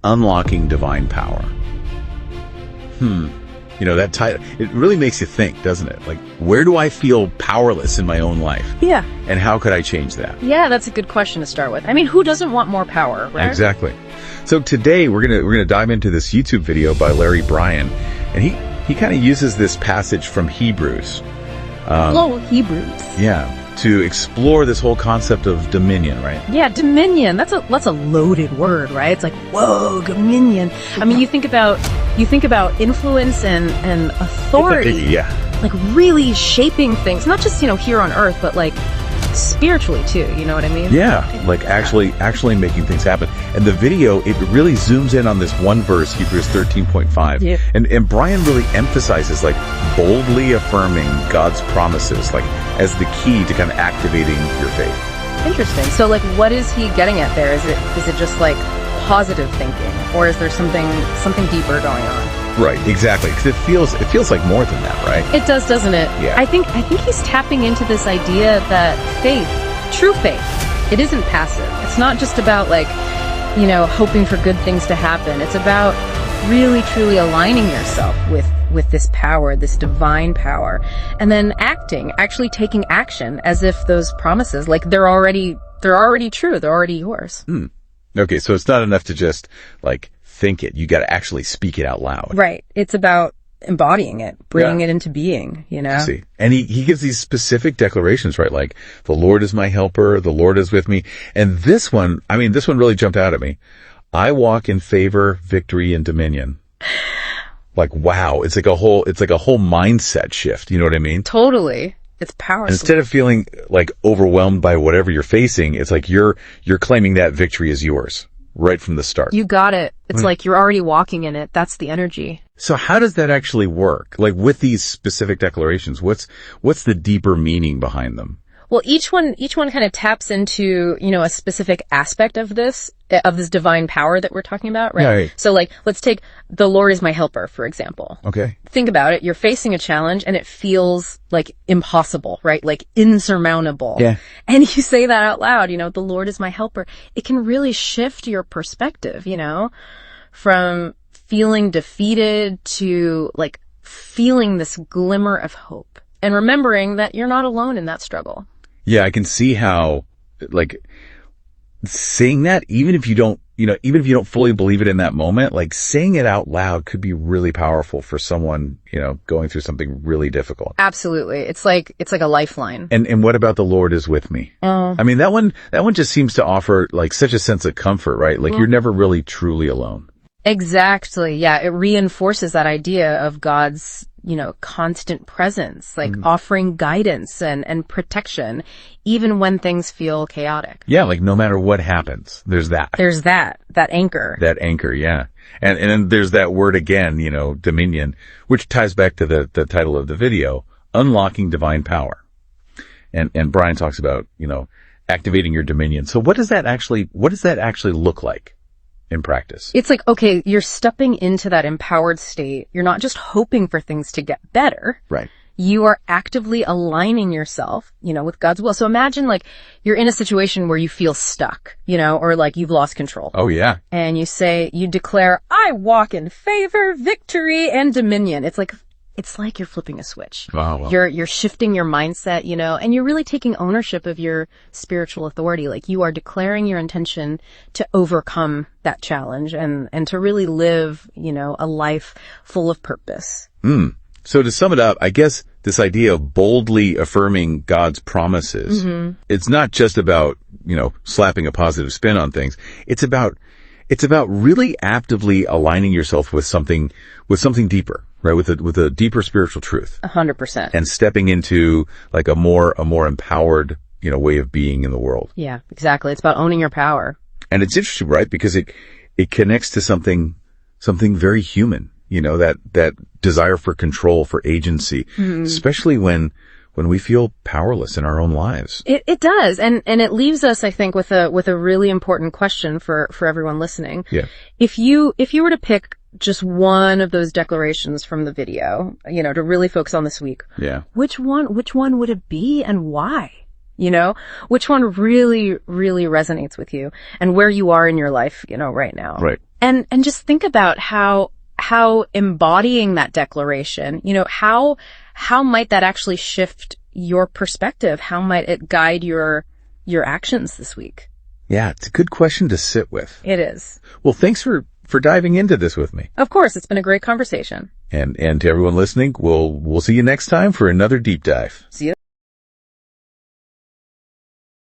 Unlocking Divine Power. That title, it really makes you think, doesn't it? Like, where do I feel powerless in my own life? Yeah. And how could I change that? Yeah, that's a good question to start with. I mean, who doesn't want more power, right? Exactly. So today we're gonna dive into this YouTube video by Larry Bryan, and he kind of uses this passage from Hebrews. Hebrews. Yeah. To explore this whole concept of dominion, right? Yeah, dominion. That's a loaded word, right? It's like, whoa, dominion. I mean, you think about influence and authority. Yeah. Like really shaping things, not just, here on earth, but like spiritually too, you know what I mean? Yeah, like actually making things happen. And the video, it really zooms in on this one verse, Hebrews 13.5. Yeah. And Brian really emphasizes like boldly affirming God's promises, like as the key to kind of activating your faith. Interesting. So like what is he getting at there? Is it just like positive thinking, or is there something deeper going on? Right, exactly. Because it feels like more than that, right? It does, doesn't it? Yeah. I think he's tapping into this idea that faith, true faith, it isn't passive. It's not just about like, hoping for good things to happen. It's about really truly aligning yourself with this power, this divine power, and then actually taking action as if those promises, like they're already true, they're already yours. Okay, so it's not enough to just like think it. You got to actually speak it out loud. Right. It's about embodying it, bringing it into being, See. And he gives these specific declarations, right? Like, the Lord is my helper, the Lord is with me. And this one really jumped out at me. I walk in favor, victory, and dominion. Like, wow. It's like a whole mindset shift. You know what I mean? Totally. It's powerful. And instead of feeling like overwhelmed by whatever you're facing, it's like you're claiming that victory is yours right from the start. You got it. It's like you're already walking in it. That's the energy. So how does that actually work? Like with these specific declarations, what's the deeper meaning behind them? Well, each one kind of taps into, a specific aspect of this divine power that we're talking about, right? Yeah, right. So like, let's take the Lord is my helper, for example. Okay. Think about it. You're facing a challenge and it feels like impossible, right? Like insurmountable. Yeah. And you say that out loud, the Lord is my helper. It can really shift your perspective, from feeling defeated to like feeling this glimmer of hope and remembering that you're not alone in that struggle. Yeah, I can see how, like, saying that, even if you don't fully believe it in that moment, like saying it out loud could be really powerful for someone, going through something really difficult. Absolutely. It's like a lifeline. And what about the Lord is with me? I mean, that one just seems to offer like such a sense of comfort, right? Like you're never really truly alone. Exactly. Yeah. It reinforces that idea of God's, constant presence, like offering guidance and protection, even when things feel chaotic. Yeah. Like no matter what happens, there's that. There's that anchor. That anchor. Yeah. And then there's that word again, dominion, which ties back to the title of the video, Unlocking Divine Power. And Brian talks about, activating your dominion. So what does that actually look like in practice? It's like, okay, you're stepping into that empowered state. You're not just hoping for things to get better. Right. You are actively aligning yourself, with God's will. So imagine like you're in a situation where you feel stuck, or like you've lost control. Oh yeah. And you declare, I walk in favor, victory, and dominion. It's like you're flipping a switch. Wow. You're shifting your mindset, and you're really taking ownership of your spiritual authority. Like you are declaring your intention to overcome that challenge and to really live, a life full of purpose. So to sum it up, I guess this idea of boldly affirming God's promises, it's not just about, slapping a positive spin on things. It's about really actively aligning yourself with something deeper, right? With a deeper spiritual truth. 100%. And stepping into like a more empowered, way of being in the world. Yeah, exactly. It's about owning your power. And it's interesting, right? Because it connects to something very human, that desire for control, for agency, especially when we feel powerless in our own lives. It does. And it leaves us, I think, with a really important question for everyone listening. Yeah. If you were to pick just one of those declarations from the video, to really focus on this week. Yeah. Which one would it be and why? You know, which one really, really resonates with you and where you are in your life, you know, right now. Right. And just think about how embodying that declaration, you know, how might that actually shift your perspective? How might it guide your actions this week? Yeah, it's a good question to sit with. It is. Well, thanks for diving into this with me. Of course, it's been a great conversation. And to everyone listening, we'll see you next time for another deep dive. See you.